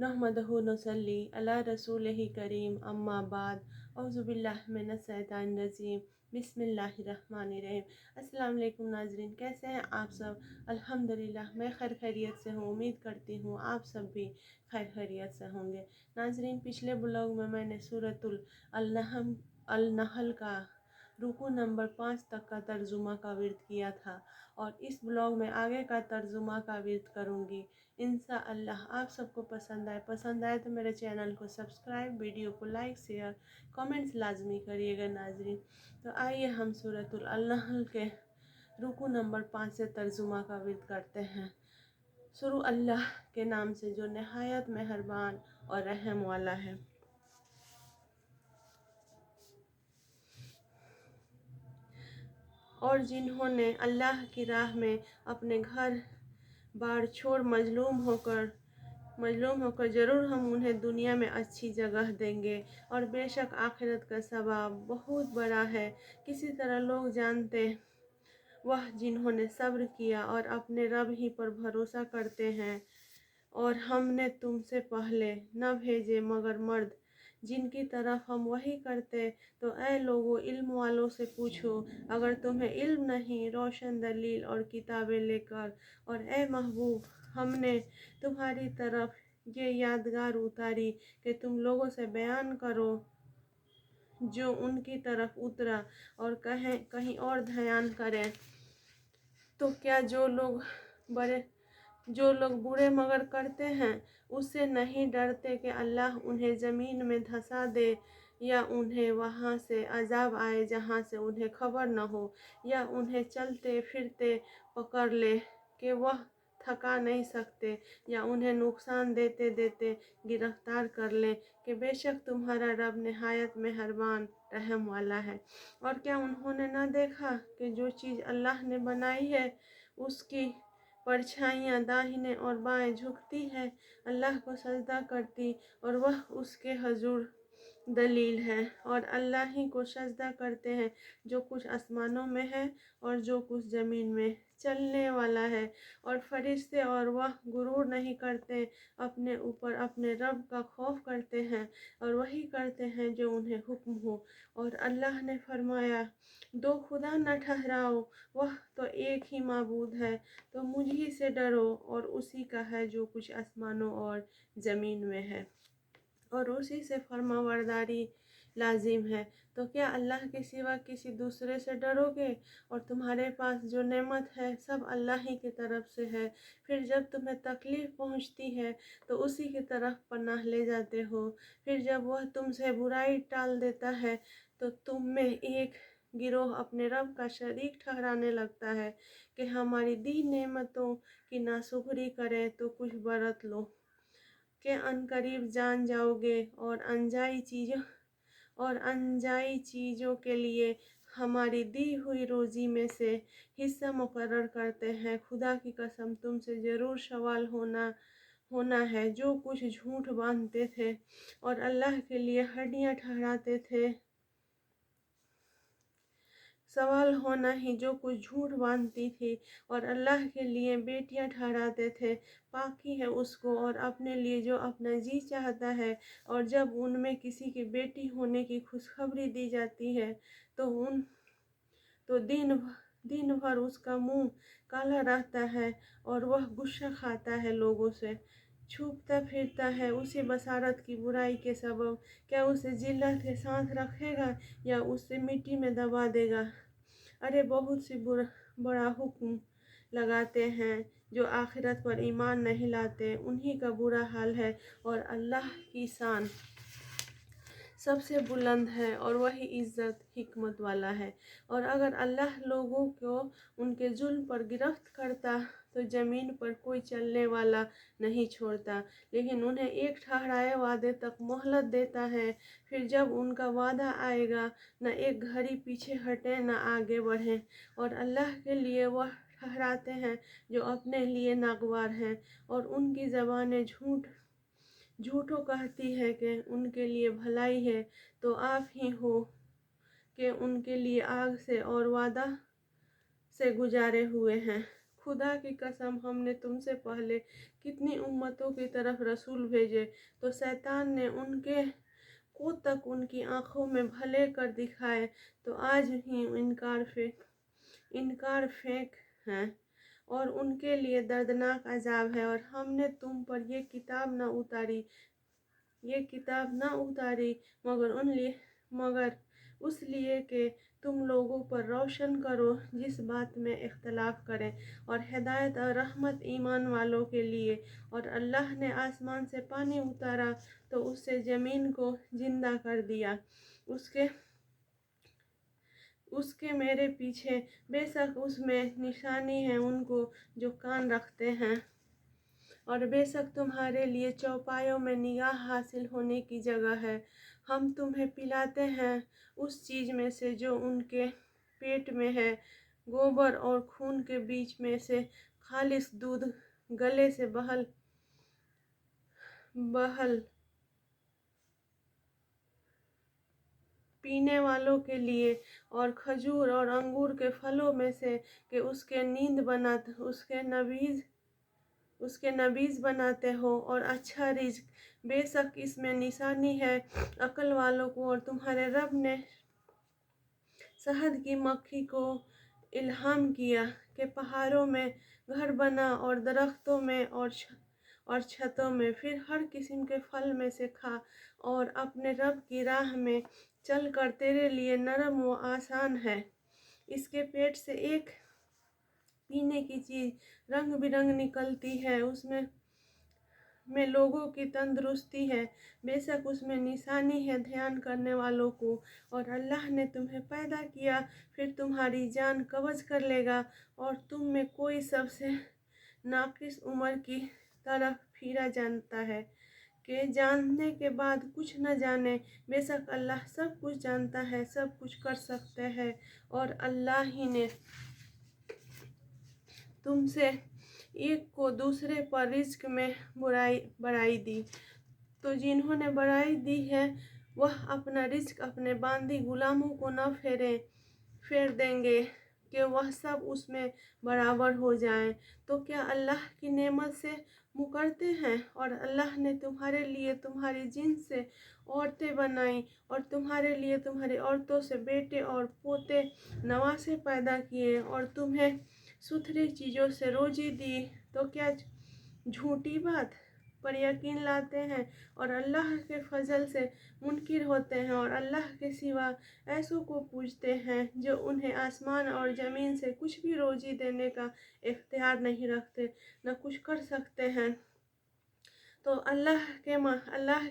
नहमदहु नसल्ली अला रसूलिही करीम अम्मा बाद औज़ु बिल्लाहि मिनश शैतानिर रजीम बिस्मिल्लाहिर्रहमानिर्रहीम। अस्सलाम वालेकुम नाज़रीन, कैसे हैं आप सब? अल्हम्दुलिल्लाह मैं खैर खैरियत से हूँ। उम्मीद करती हूँ आप सब भी खैर खैरियत से होंगे। नाज़रीन, पिछले ब्लॉग में मैंने सूरतुल अल-नहल का रुकू नंबर 5 तक का तर्जुमा का विर्द किया था और इस ब्लॉग में आगे का तर्जुमा का विर्द करूँगी। इंशाअल्लाह आप सबको पसंद आए तो मेरे चैनल को सब्सक्राइब, वीडियो को लाइक, शेयर, कमेंट्स लाजमी करिएगा नाजरीन। तो आइए हम सूरतुल अल-नहल के रुकू नंबर 5 से तर्जुमा का विर्द करते हैं। शुरू अल्लाह के नाम से जो नहायत मेहरबान और रहम वाला है। और जिन्होंने अल्लाह की राह में अपने घर बार छोड़ मजलूम होकर ज़रूर हम उन्हें दुनिया में अच्छी जगह देंगे और बेशक आखिरत का सवाब बहुत बड़ा है। किसी तरह लोग जानते वह जिन्होंने सब्र किया और अपने रब ही पर भरोसा करते हैं। और हमने तुमसे पहले न भेजे मगर मर्द, जिनकी तरफ हम वही करते। तो ऐ लोगों, इल्म वालों से पूछो अगर तुम्हें इल्म नहीं, रोशन दलील और किताबें लेकर। और ऐ महबूब, हमने तुम्हारी तरफ ये यादगार उतारी कि तुम लोगों से बयान करो जो उनकी तरफ उतरा और कहीं और ध्यान करें। तो क्या जो लोग बुरे मगर करते हैं उससे नहीं डरते कि अल्लाह उन्हें ज़मीन में धंसा दे या उन्हें वहाँ से अजाब आए जहाँ से उन्हें खबर न हो, या उन्हें चलते फिरते पकड़ ले कि वह थका नहीं सकते, या उन्हें नुकसान देते देते गिरफ्तार कर ले कि बेशक तुम्हारा रब नहायत मेहरबान रहम वाला है। और क्या उन्होंने न देखा कि जो चीज़ अल्लाह ने बनाई है उसकी परछाइयाँ दाहिने और बाएं झुकती है, अल्लाह को सजदा करती, और वह उसके हजूर दलील है। और अल्लाह ही को सजदा करते हैं जो कुछ आसमानों में है और जो कुछ ज़मीन में चलने वाला है। और फरिश्ते और वह गुरूर नहीं करते, अपने ऊपर अपने रब का खौफ करते हैं और वही करते हैं जो उन्हें हुक्म हो। और अल्लाह ने फरमाया, दो खुदा न ठहराओ, वह तो एक ही माबूद है, तो मुझी से डरो और उसी का है जो कुछ आसमानों और ज़मीन में है, और उसी से फरमाबरदारी लाजिम है। तो क्या अल्लाह के सिवा किसी दूसरे से डरोगे? और तुम्हारे पास जो नेमत है सब अल्लाह ही की तरफ से है। फिर जब तुम्हें तकलीफ़ पहुंचती है तो उसी की तरफ पनाह ले जाते हो। फिर जब वह तुमसे बुराई टाल देता है तो तुम में एक गिरोह अपने रब का शरीक ठहराने लगता है कि हमारी दी नेमतों की नाशुक्री करे तो कुछ बरत लो के अनकरीब जान जाओगे। और अनजाई चीज़ों के लिए हमारी दी हुई रोज़ी में से हिस्सा मुकर्रर करते हैं। खुदा की कसम, तुमसे ज़रूर सवाल होना है जो कुछ झूठ बांधते थे और अल्लाह के लिए हड्डियाँ ठहराते थे। सवाल होना ही जो कुछ झूठ बांधती थी और अल्लाह के लिए बेटियां ठहराते थे। पाकी है उसको और अपने लिए जो अपना जी चाहता है। और जब उनमें किसी की बेटी होने की खुशखबरी दी जाती है तो दिन भर उसका मुंह काला रहता है और वह गुस्सा खाता है, लोगों से छुपता फिरता है उसी बसारत की बुराई के सबब। क्या उसे जिल्लत के साथ रखेगा या उसे मिट्टी में दबा देगा? अरे बहुत सी बड़ा हुक्म लगाते हैं जो आखिरत पर ईमान नहीं लाते, उन्हीं का बुरा हाल है। और अल्लाह की शान सबसे बुलंद है और वही इज़्ज़त हिकमत वाला है। और अगर अल्लाह लोगों को उनके जुल्म पर गिरफ्त करता तो ज़मीन पर कोई चलने वाला नहीं छोड़ता, लेकिन उन्हें एक ठहराए वादे तक मोहलत देता है। फिर जब उनका वादा आएगा न एक घड़ी पीछे हटे न आगे बढ़े। और अल्लाह के लिए वह ठहराते हैं जो अपने लिए नागवार हैं, और उनकी ज़बानें झूठों कहती है कि उनके लिए भलाई है। तो आप ही हो कि उनके लिए आग से और वादा से गुजारे हुए हैं। खुदा की कसम, हमने तुमसे पहले कितनी उम्मतों की तरफ रसूल भेजे, तो शैतान ने उनके को तक उनकी आंखों में भले कर दिखाए, तो आज ही इनकार फेंक है और उनके लिए दर्दनाक अजाब है। और हमने तुम पर ये किताब न उतारी मगर उस लिए कि तुम लोगों पर रोशन करो जिस बात में इख्तलाफ करें, और हिदायत और रहमत ईमान वालों के लिए। और अल्लाह ने आसमान से पानी उतारा तो उससे ज़मीन को जिंदा कर दिया, उसके मेरे पीछे, बेशक उसमें निशानी है उनको जो कान रखते हैं, और बेशक तुम्हारे लिए चौपायों में निगाह हासिल होने की जगह है। हम तुम्हें पिलाते हैं उस चीज़ में से जो उनके पेट में है, गोबर और खून के बीच में से खालिस दूध, गले से बहल पीने वालों के लिए, और खजूर और अंगूर के फलों में से कि उसके नबीज बनाते हो, और अच्छा रिज्क। बेशक इसमें निशानी है अक्ल वालों को। और तुम्हारे रब ने शहद की मक्खी को इल्हाम किया कि पहाड़ों में घर बना और दरख्तों में और छतों में, फिर हर किस्म के फल में से खा, और अपने रब की राह में चल कर तेरे लिए नरम व आसान है। इसके पेट से एक पीने की चीज़ रंग बिरंग निकलती है, उसमें लोगों की तंदुरुस्ती है, बेशक उसमें निशानी है ध्यान करने वालों को। और अल्लाह ने तुम्हें पैदा किया, फिर तुम्हारी जान कब्ज़ कर लेगा, और तुम में कोई सबसे नाकिस उम्र की तरफ फिरा जानता है कि जानने के बाद कुछ न जाने। बेशक अल्लाह सब कुछ जानता है, सब कुछ कर सकते हैं। और अल्लाह ही ने तुमसे एक को दूसरे पर रिज्क में बढ़ाई दी, तो जिन्होंने बढ़ाई दी है वह अपना रिज्क अपने बांदी गुलामों को न फेर देंगे कि वह सब उसमें बराबर हो जाएं। तो क्या अल्लाह की नेमत से मुकरते हैं? और अल्लाह ने तुम्हारे लिए तुम्हारी जिन्स से औरतें बनाई, और तुम्हारे लिए तुम्हारी औरतों से बेटे और पोते नवासे पैदा किए, और तुम्हें सुथरी चीज़ों से रोजी दी, तो क्या झूठी बात पर यकीन लाते हैं और अल्लाह के फजल से मुनकिर होते हैं, और अल्लाह के सिवा ऐसों को पूजते हैं जो उन्हें आसमान और ज़मीन से कुछ भी रोजी देने का इख्तियार नहीं रखते, न कुछ कर सकते हैं। तो अल्लाह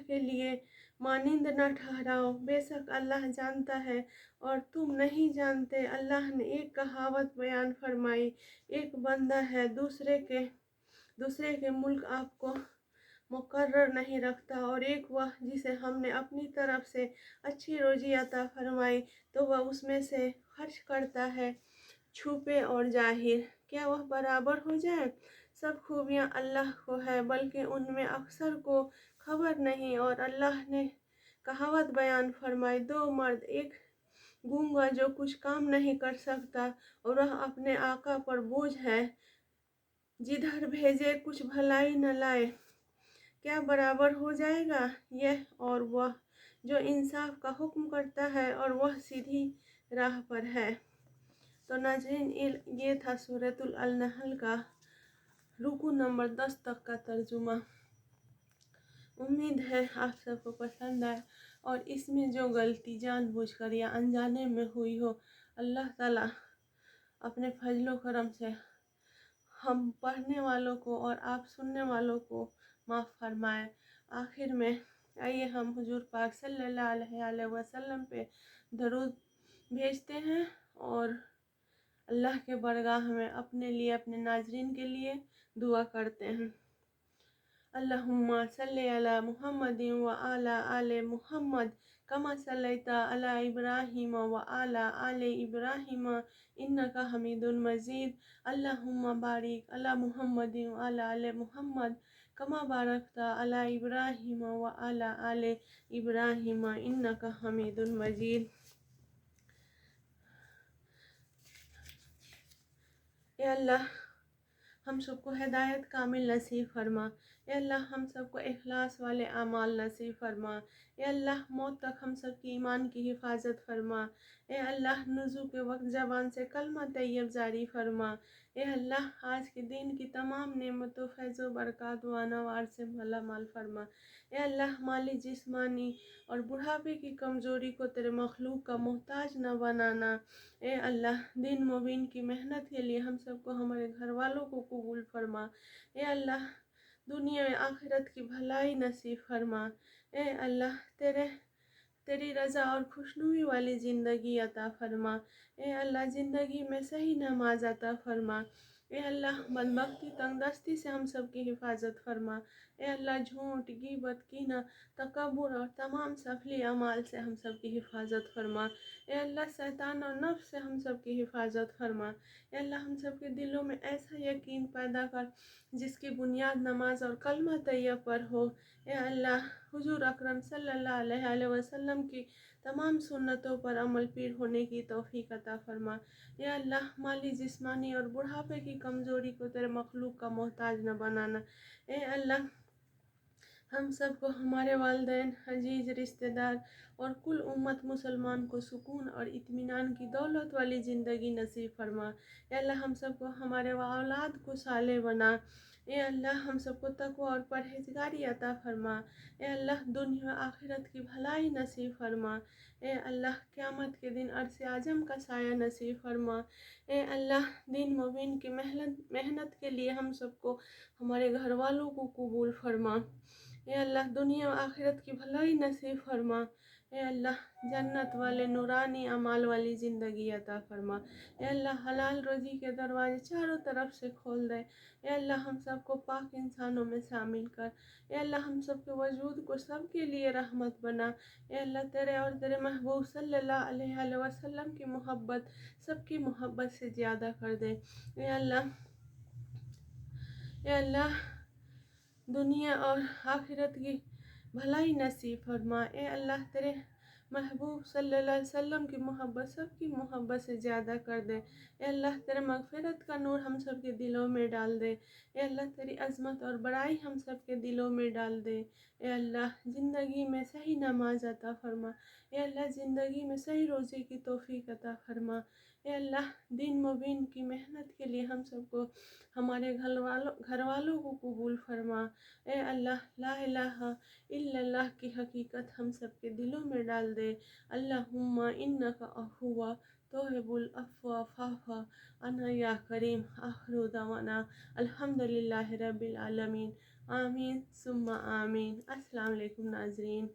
के लिए मानिंद न ठहराओ, बेशक अल्लाह जानता है और तुम नहीं जानते। अल्लाह ने एक कहावत बयान फरमाई, एक बंदा है दूसरे के मुल्क आपको मुकर्रर नहीं रखता, और एक वह जिसे हमने अपनी तरफ से अच्छी रोजी अता फरमाई तो वह उसमें से खर्च करता है, छुपे और जाहिर। क्या वह बराबर हो जाए? सब खूबियाँ अल्लाह को है, बल्कि उनमें अक्सर को खबर नहीं। और अल्लाह ने कहावत बयान फरमाई, दो मर्द, एक गूंगा जो कुछ काम नहीं कर सकता और वह अपने आका पर बोझ है, जिधर भेजे कुछ भलाई न लाए, क्या बराबर हो जाएगा यह और वह जो इंसाफ का हुक्म करता है और वह सीधी राह पर है। तो नाज़रीन, ये था सूरतुल अल-नहल का रुकू नंबर 10 तक का तर्जुमा। उम्मीद है आप सबको पसंद आए, और इसमें जो गलती जानबूझकर या अनजाने में हुई हो, अल्लाह ताला अपने फजलो करम से हम पढ़ने वालों को और आप सुनने वालों को माफ़ फरमाए। आखिर में आइए हम हुजूर पाक सल्लल्लाहु अलैहि वसल्लम पे दरूद भेजते हैं और अल्लाह के बरगाह में अपने लिए, अपने नाजरीन के लिए दुआ करते हैं। अल्लाहुम्मा सल्ली अला मुहम्मदिन व अला आले मुहम्मद कमा सल्लैता अला इब्राहिम व अला आले इब्राहिम इन्नका हमीदुन मजीद। अल्लाहुम्मा बारिक अला मुहम्मदिन व अला आले मुहम्मद कमा बारकता अला इब्राहिम व अला आले इब्राहिम इन्नका हमीदुन मजीद। या अल्लाह, ہم سب کو ہدایت کامل نصیب فرما۔ اے اللہ ہم سب کو اخلاص والے اعمال نصیب فرما۔ اے اللہ موت تک ہم سب کی ایمان کی حفاظت فرما۔ اے اللہ نزول کے وقت زبان سے کلمہ طیب جاری فرما۔ اے اللہ آج کے دن کی تمام نعمتوں، فیض و برکات و انوار سے مالا مال فرما۔ اے اللہ مالی جسمانی اور بڑھاپے کی کمزوری کو تیرے مخلوق کا محتاج نہ بنانا۔ اے اللہ دین مبین کی محنت کے لیے ہم سب کو، ہمارے گھر والوں کو قبول فرما۔ اے اللہ دنیا و آخرت کی بھلائی نصیب فرما۔ اے اللہ تیری رضا اور خوشنودی والی زندگی عطا فرما۔ اے اللہ زندگی میں صحیح نماز عطا فرما۔ اے اللہ بدبختی تنگ دستی سے ہم سب کی حفاظت فرما۔ اے اللہ جھوٹ، غیبت، کینہ، تکبر اور تمام سفلی اعمال سے ہم سب کی حفاظت فرما۔ اے اللہ شیطان اور نفس سے ہم سب کی حفاظت فرما۔ اے اللہ ہم سب کے دلوں میں ایسا یقین پیدا کر جس کی بنیاد نماز اور کلمہ طیب پر ہو۔ اے اللہ حضور اکرم صلی اللہ علیہ وسلم کی تمام سنتوں پر عمل پیر ہونے کی توفیق عطا فرما۔ اے اللہ مالی جسمانی اور بڑھاپے کی کمزوری کو تیرے مخلوق کا محتاج نہ بنانا۔ اے اللہ ہم سب کو، ہمارے والدین، عزیز رشتہ دار اور کل امت مسلمان کو سکون اور اطمینان کی دولت والی زندگی نصیب فرما۔ اے اللہ ہم سب کو، ہمارے اولاد کو صالح بنا۔ اے اللہ ہم سب کو تقوی اور پرہیزگاری عطا فرما۔ اے اللہ دنیا و آخرت کی بھلائی نصیب فرما۔ اے اللہ قیامت کے دن عرش اعظم کا سایہ نصیب فرما۔ اے اللہ دین مبین کی محنت کے لیے ہم سب کو، ہمارے گھر والوں کو قبول فرما۔ اے اللہ دنیا و آخرت کی بھلائی نصیب فرما۔ اے اللہ جنت والے نورانی اعمال والی زندگی عطا فرما۔ اے اللہ حلال روزی کے دروازے چاروں طرف سے کھول دے۔ اے اللہ ہم سب کو پاک انسانوں میں شامل کر۔ اے اللہ ہم سب کے وجود کو سب کے لیے رحمت بنا۔ اے اللہ تیرے اور تیرے محبوب صلی اللہ علیہ وسلم کی محبت سب کی محبت سے زیادہ کر دے۔ اے اللہ دنیا اور آخرت کی بھلائی نصیب فرما۔ اے اللہ تیرے محبوب صلی اللہ علیہ وسلم کی محبت سب کی محبت سے زیادہ کر دے۔ اے اللہ تیرے مغفرت کا نور ہم سب کے دلوں میں ڈال دے۔ اے اللہ تیری عظمت اور بڑائی ہم سب کے دلوں میں ڈال دے۔ اے اللہ زندگی میں صحیح نماز عطا فرما۔ اے اللہ زندگی میں صحیح روزے کی توفیق عطا فرما۔ اے اللہ دین مبین کی محنت کے لیے ہم سب کو، ہمارے گھر والوں کو قبول فرما۔ اے اللہ لا الہ الا اللہ کی حقیقت ہم سب کے دلوں میں ڈال دے۔ اللہم انک عفو تحب العفو فاعف عنا یا کریم۔ آخر دعوانا الحمدللہ رب العالمین۔ آمین ثم آمین۔ السلام علیکم ناظرین۔